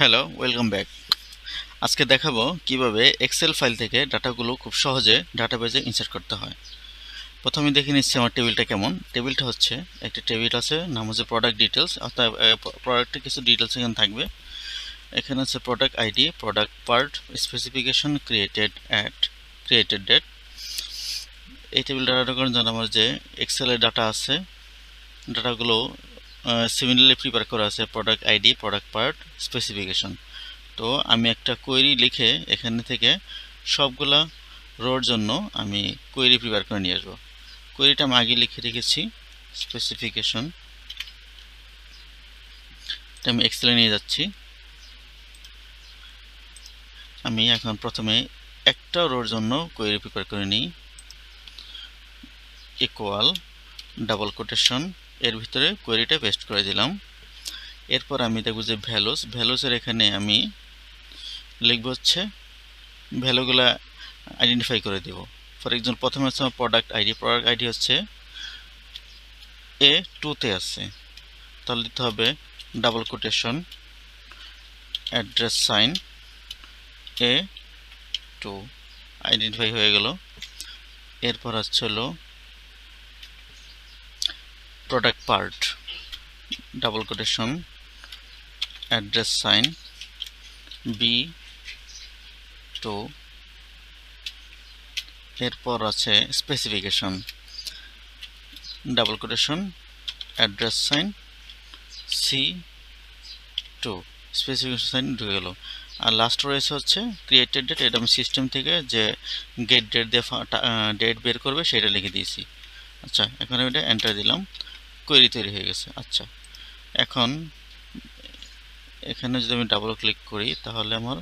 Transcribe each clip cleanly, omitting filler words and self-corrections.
Hello, welcome back. আজকে দেখাবো কিভাবে এক্সেল ফাইল থেকে ডাটাগুলো খুব সহজে ডাটাবেজে ইনসার্ট করতে হয়। প্রথমে দেখে নিচ্ছি আমার টেবিলটা কেমন। টেবিলটা হচ্ছে একটা টেবিল আছে, নাম হচ্ছে প্রোডাক্ট ডিটেলস, অর্থাৎ প্রোডাক্টের কিছু ডিটেলস এখানে থাকবে। এখানে হচ্ছে product ID, product part, specification, created date. এই টেবিল ডাটাটা করার জন্য আমার যে এক্সেলের ডাটা আছে, ডাটাগুলো সিমিলারলি প্রিপেয়ার করা আছে, product ID, product part, specification. তো আমি একটা কোয়েরি লিখে এখানে থেকে সবগুলা রোর জন্য আমি কোয়েরি প্রিপেয়ার করে নিয়ে আসবো। কোয়েরিটা আমি আগে লিখে রেখেছি, স্পেসিফিকেশন। এটা আমি এক্সেলে নিয়ে যাচ্ছি। আমি এখন প্রথমে একটা রোর জন্য কোয়েরি প্রিপেয়ার করে নিই, ইকুয়াল ডাবল কোটেশন, এর ভিতরে কোয়েরিটা পেস্ট করে দিলাম। এরপর আমি দেখব যে ভ্যালুসের এখানে আমি লিখব হচ্ছে ভ্যালুগুলা আইডেন্টিফাই করে দেব। ফর এক্সাম্পল প্রথমে হচ্ছে আমার প্রোডাক্ট আইডি হচ্ছে A2 আছে, তাহলে দিতে হবে double quotation address sign A2, identify হয়ে গেল। এরপর হচ্ছে হলো product part, double quotation address sign B2। এরপর আছে specification, double quotation address sign C2, specification sign ঢুকে গেল। আর লাস্ট রয়েছে হচ্ছে ক্রিয়েটেড ডেট, এটা আমি সিস্টেম থেকে যে গেট ডেট দিয়ে ডেট বের করবে সেটা লিখে দিয়েছি। আচ্ছা, এখন আমি এটা এন্টার দিলাম, কোয়েরি তৈরি হয়ে গেছে। আচ্ছা, এখন এখানে যদি আমি ডাবল ক্লিক করি তাহলে আমার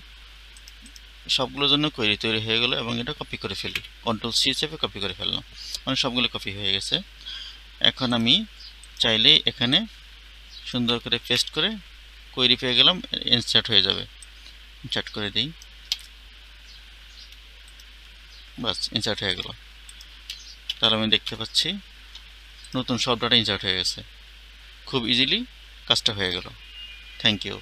সবগুলোর জন্য কোয়েরি তৈরি হয়ে গেল এবং এটা কপি করে ফেলি, কন্ট্রোল-C চেপে কপি করে ফেললাম, মানে সবগুলো কপি হয়ে গেছে। এখন আমি চাইলে এখানে সুন্দর করে পেস্ট করে কোয়েরি পেয়ে গেলাম, ইনসার্ট হয়ে যাবে। ইনসার্ট করে দিই, বাস ইনসার্ট হয়ে গেল। তাহলে আমি দেখতে পাচ্ছি নতুন সব ডাটা ইনসার্ট হয়ে গেছে, খুব ইজিলি কাজটা হয়ে গেল। Thank you.